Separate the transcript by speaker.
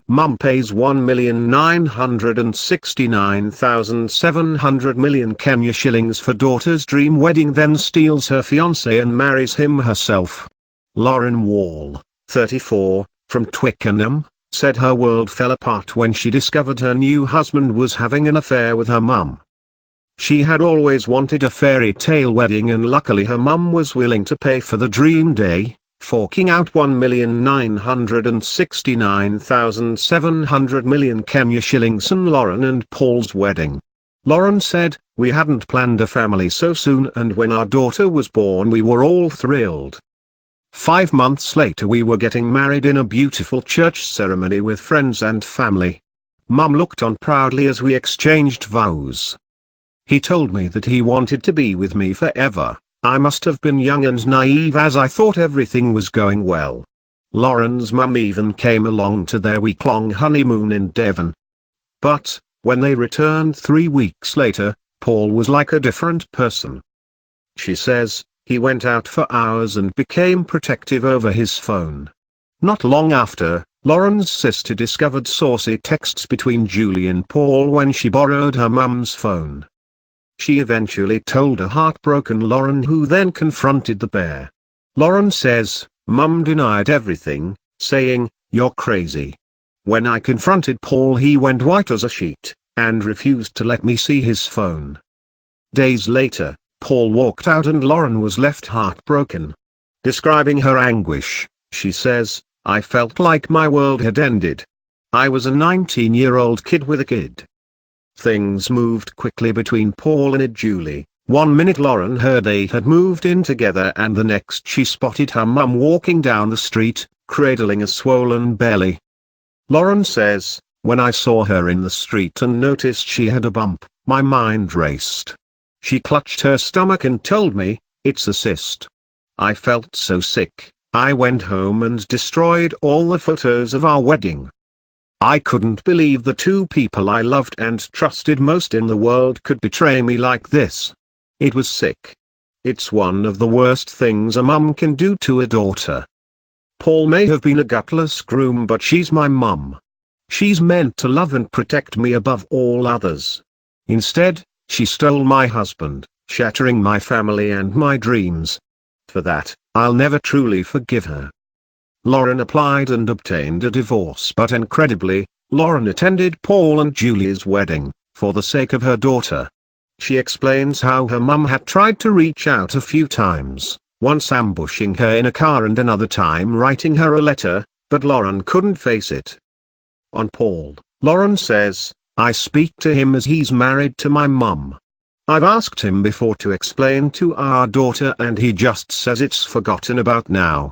Speaker 1: Mum pays 1,969,700 million Kenya shillings for daughter's dream wedding, then steals her fiance and marries him herself. Lauren Wall, 34, from Twickenham, said her world fell apart when she discovered her new husband was having an affair with her mum. She had always wanted a fairy tale wedding, and luckily her mum was willing to pay for the dream day, forking out 1,969,700 million Kenya shillings on Lauren and Paul's wedding. Lauren said, "We hadn't planned a family so soon, and when our daughter was born we were all thrilled. 5 months later we were getting married in a beautiful church ceremony with friends and family. Mum looked on proudly as we exchanged vows. He told me that he wanted to be with me forever. I must have been young and naive as I thought everything was going well." Lauren's mum even came along to their week-long honeymoon in Devon. But, when they returned 3 weeks later, Paul was like a different person. She says, "He went out for hours and became protective over his phone." Not long after, Lauren's sister discovered saucy texts between Julie and Paul when she borrowed her mum's phone. She eventually told a heartbroken Lauren, who then confronted the pair. Lauren says, "Mum denied everything, saying, 'You're crazy.' When I confronted Paul he went white as a sheet, and refused to let me see his phone." Days later, Paul walked out and Lauren was left heartbroken. Describing her anguish, she says, "I felt like my world had ended. I was a 19-year-old kid with a kid." Things moved quickly between Paul and Julie. One minute Lauren heard they had moved in together, and the next she spotted her mum walking down the street, cradling a swollen belly. Lauren says, "When I saw her in the street and noticed she had a bump, my mind raced. She clutched her stomach and told me, 'It's a cyst.' I felt so sick, I went home and destroyed all the photos of our wedding. I couldn't believe the two people I loved and trusted most in the world could betray me like this. It was sick. It's one of the worst things a mum can do to a daughter. Paul may have been a gutless groom, but she's my mum. She's meant to love and protect me above all others. Instead, she stole my husband, shattering my family and my dreams. For that, I'll never truly forgive her." Lauren applied and obtained a divorce, but incredibly, Lauren attended Paul and Julie's wedding, for the sake of her daughter. She explains how her mum had tried to reach out a few times, once ambushing her in a car and another time writing her a letter, but Lauren couldn't face it. On Paul, Lauren says, "I speak to him as he's married to my mum. I've asked him before to explain to our daughter and he just says it's forgotten about now.